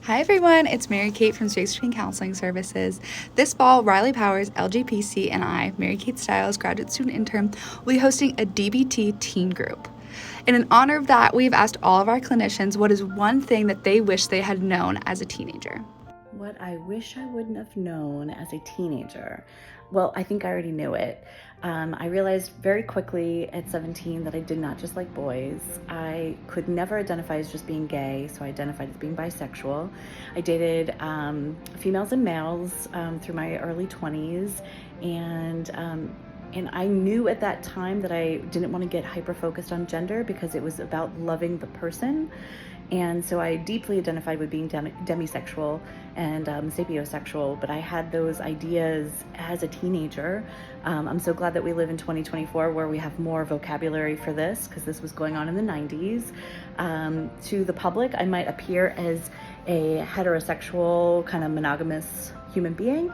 Hi everyone, it's Mary Kate from Space Between Counseling Services. This fall, Riley Powers, LGPC, and I, Mary Kate Stiles, graduate student intern, will be hosting a DBT teen group. And in honor of that, we've asked all of our clinicians what is one thing that they wish they had known as a teenager. What I wish I wouldn't have known as a teenager. Well, I think I already knew it. I realized very quickly at 17 that I did not just like boys. I could never identify as just being gay, so I identified as being bisexual. I dated females and males through my early 20s, and I knew at that time that I didn't want to get hyper-focused on gender because it was about loving the person. And so I deeply identified with being demisexual and sapiosexual, but I had those ideas as a teenager. I'm so glad that we live in 2024 where we have more vocabulary for this, because this was going on in the 90s. To the public, I might appear as a heterosexual, kind of monogamous human being,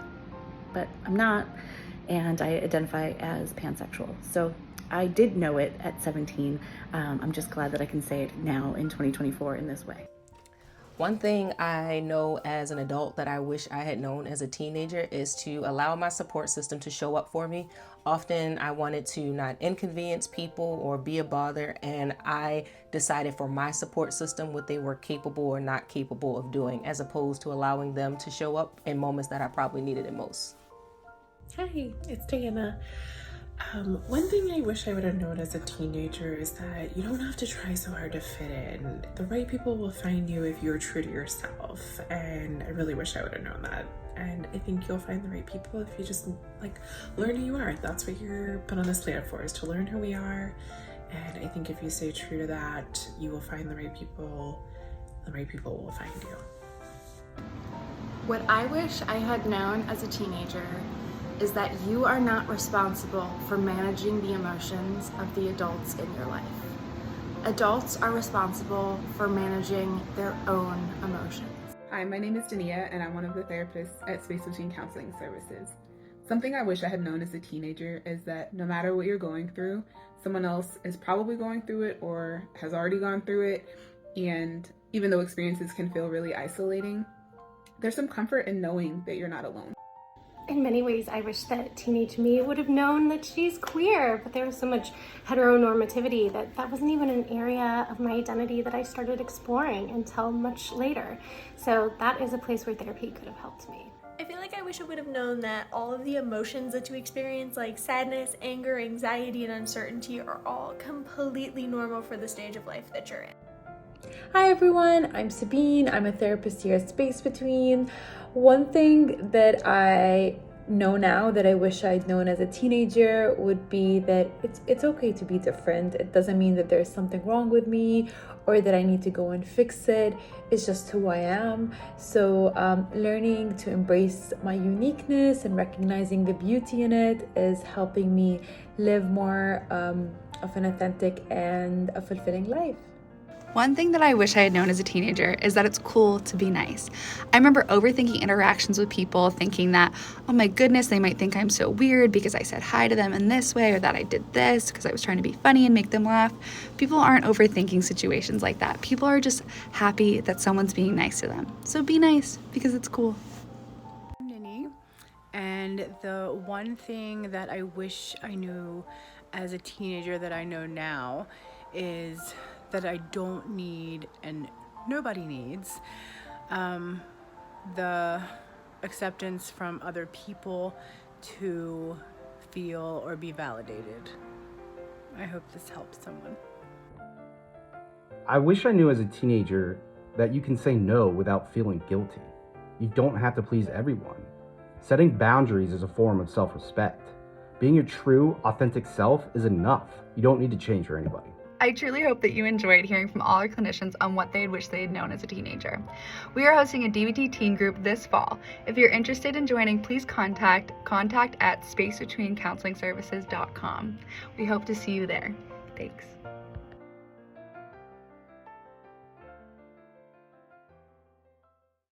but I'm not, and I identify as pansexual. So I did know it at 17. I'm just glad that I can say it now in 2024 in this way. One thing I know as an adult that I wish I had known as a teenager is to allow my support system to show up for me. Often I wanted to not inconvenience people or be a bother, and I decided for my support system what they were capable or not capable of doing, as opposed to allowing them to show up in moments that I probably needed it most. Hi, it's Diana. One thing I wish I would have known as a teenager is that you don't have to try so hard to fit in. The right people will find you if you're true to yourself, and I really wish I would have known that. And I think you'll find the right people if you just learn who you are. That's what you're put on this planet for, is to learn who we are. And I think if you stay true to that, you will find the right people. The right people will find you. What I wish I had known as a teenager is that you are not responsible for managing the emotions of the adults in your life. Adults are responsible for managing their own emotions. Hi, my name is Dania, and I'm one of the therapists at Space Between Counseling Services. Something I wish I had known as a teenager is that no matter what you're going through, someone else is probably going through it or has already gone through it, and even though experiences can feel really isolating, there's some comfort in knowing that you're not alone. In many ways, I wish that teenage me would have known that she's queer, but there was so much heteronormativity that wasn't even an area of my identity that I started exploring until much later. So that is a place where therapy could have helped me. I feel like I wish I would have known that all of the emotions that you experience, like sadness, anger, anxiety, and uncertainty, are all completely normal for the stage of life that you're in. Hi everyone, I'm Sabine. I'm a therapist here at Space Between. One thing that I know now that I wish I'd known as a teenager would be that it's okay to be different. It doesn't mean that there's something wrong with me or that I need to go and fix it. It's just who I am. So learning to embrace my uniqueness and recognizing the beauty in it is helping me live more of an authentic and a fulfilling life. One thing that I wish I had known as a teenager is that it's cool to be nice. I remember overthinking interactions with people, thinking that, oh my goodness, they might think I'm so weird because I said hi to them in this way, or that I did this because I was trying to be funny and make them laugh. People aren't overthinking situations like that. People are just happy that someone's being nice to them. So be nice because it's cool. I'm Nini, and the one thing that I wish I knew as a teenager that I know now is that I don't need, and nobody needs, the acceptance from other people to feel or be validated. I hope this helps someone. I wish I knew as a teenager that you can say no without feeling guilty. You don't have to please everyone. Setting boundaries is a form of self-respect. Being your true, authentic self is enough. You don't need to change for anybody. I truly hope that you enjoyed hearing from all our clinicians on what they'd wish they had known as a teenager. We are hosting a DBT teen group this fall. If you're interested in joining, please contact at spacebetweencounselingservices.com. We hope to see you there. Thanks.